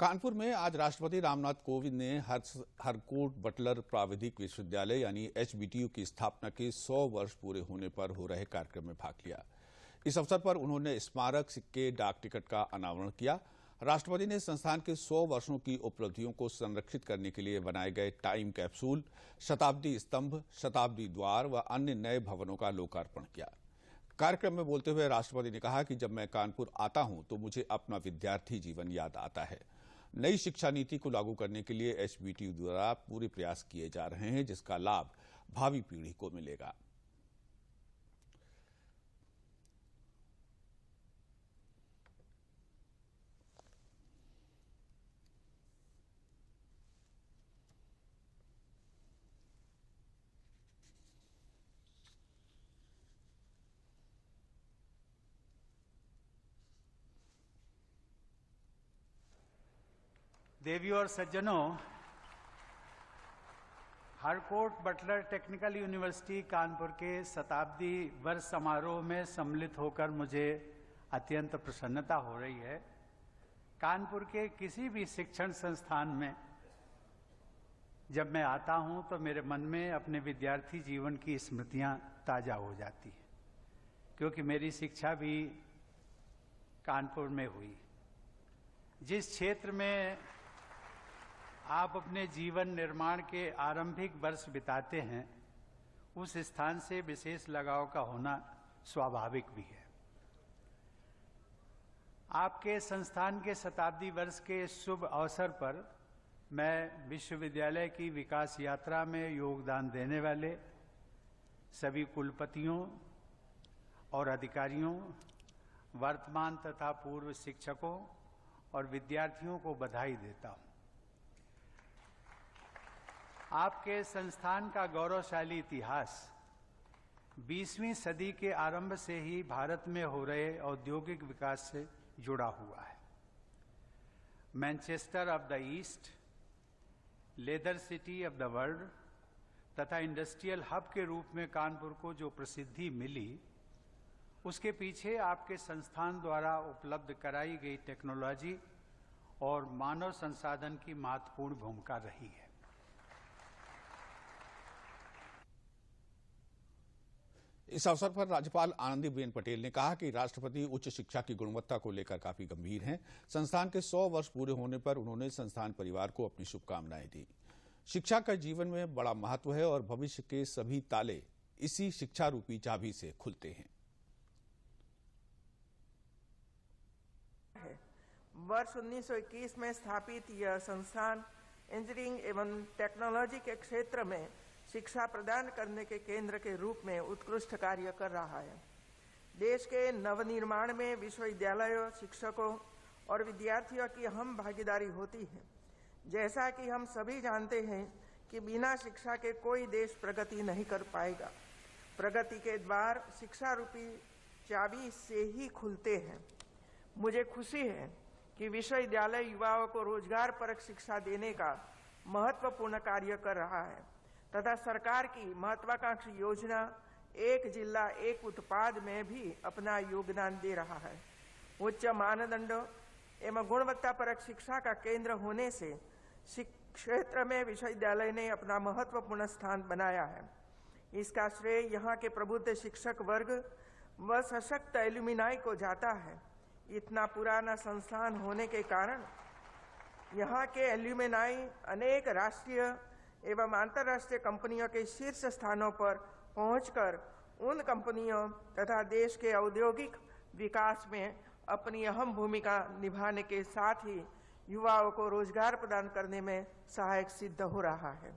कानपुर में आज राष्ट्रपति रामनाथ कोविंद ने हरकोट बटलर प्राविधिक विश्वविद्यालय यानी HBTU की स्थापना के 100 वर्ष पूरे होने पर हो रहे कार्यक्रम में भाग लिया। इस अवसर पर उन्होंने स्मारक सिक्के, डाक टिकट का अनावरण किया। राष्ट्रपति ने संस्थान के 100 वर्षों की उपलब्धियों को संरक्षित करने के लिए बनाए गए टाइम कैप्सूल, शताब्दी स्तंभ, शताब्दी द्वार व अन्य नए भवनों का लोकार्पण किया। कार्यक्रम में बोलते हुए राष्ट्रपति ने कहा कि जब मैं कानपुर आता हूं तो मुझे अपना विद्यार्थी जीवन याद आता है। नई शिक्षा नीति को लागू करने के लिए HBTU द्वारा पूरे प्रयास किए जा रहे हैं, जिसका लाभ भावी पीढ़ी को मिलेगा। देवियों और सज्जनों, Harcourt Buttler technical university Kanpur के शताब्दी वर्ष समारोह में सम्मिलित होकर मुझे अत्यंत प्रसन्नता हो रही है। कानपुर के किसी भी शिक्षण संस्थान में जब मैं आता हूं तो मेरे मन में अपने विद्यार्थी जीवन की स्मृतियां ताजा हो जाती हैं, क्योंकि मेरी शिक्षा भी कानपुर में हुई। जिस क्षेत्र में आप अपने जीवन निर्माण के आरंभिक वर्ष बिताते हैं, उस स्थान से विशेष लगाव का होना स्वाभाविक भी है। आपके संस्थान के शताब्दी वर्ष के शुभ अवसर पर मैं विश्वविद्यालय की विकास यात्रा में योगदान देने वाले सभी कुलपतियों और अधिकारियों, वर्तमान तथा पूर्व शिक्षकों और विद्यार्थियों को बधाई देता हूं। आपके संस्थान का गौरवशाली इतिहास 20वीं सदी के आरंभ से ही भारत में हो रहे औद्योगिक विकास से जुड़ा हुआ है। Manchester of the east, leather city of the world तथा इंडस्ट्रियल हब के रूप में कानपुर को जो प्रसिद्धि मिली, उसके पीछे आपके संस्थान द्वारा उपलब्ध कराई गई टेक्नोलॉजी और मानव संसाधन की महत्वपूर्ण भूमिका रही है। इस अवसर पर राज्यपाल आनंदीबेन पटेल ने कहा कि राष्ट्रपति उच्च शिक्षा की गुणवत्ता को लेकर काफी गंभीर हैं। संस्थान के 100 वर्ष पूरे होने पर उन्होंने संस्थान परिवार को अपनी शुभकामनाएं दी। शिक्षा का जीवन में बड़ा महत्व है और भविष्य के सभी ताले इसी शिक्षा रूपी चाबी से खुलते हैं। वर्ष 1921 में स्थापित यह संस्थान इंजीनियरिंग एवं टेक्नोलॉजी के क्षेत्र में शिक्षा प्रदान करने के केंद्र के रूप में उत्कृष्ट कार्य कर रहा है। देश के नवनिर्माण में विश्वविद्यालयों, शिक्षकों और विद्यार्थियों की अहम भागीदारी होती है। जैसा कि हम सभी जानते हैं कि बिना शिक्षा के कोई देश प्रगति नहीं कर पाएगा। प्रगति के द्वार शिक्षा रूपी चाबी से ही खुलते हैं। मुझे खुशी है कि विश्वविद्यालय युवाओं को रोजगार परक शिक्षा देने का महत्वपूर्ण कार्य कर रहा है तथा सरकार की महत्वाकांक्षी योजना एक जिला एक उत्पाद में भी अपना योगदान दे रहा है। उच्च मानदंडों एवं गुणवत्ता परक शिक्षा का केंद्र होने से क्षेत्र में विश्वविद्यालय ने अपना महत्वपूर्ण स्थान बनाया है। इसका श्रेय यहाँ के प्रबुद्ध शिक्षक वर्ग व सशक्त एल्यूमिनाई को जाता है। इतना पुराना संस्थान होने के कारण यहाँ के एल्यूमिनाई अनेक राष्ट्रीय एवं अंतर्राष्ट्रीय कंपनियों के शीर्ष स्थानों पर पहुंचकर उन कंपनियों तथा देश के औद्योगिक विकास में अपनी अहम भूमिका निभाने के साथ ही युवाओं को रोजगार प्रदान करने में सहायक सिद्ध हो रहा है।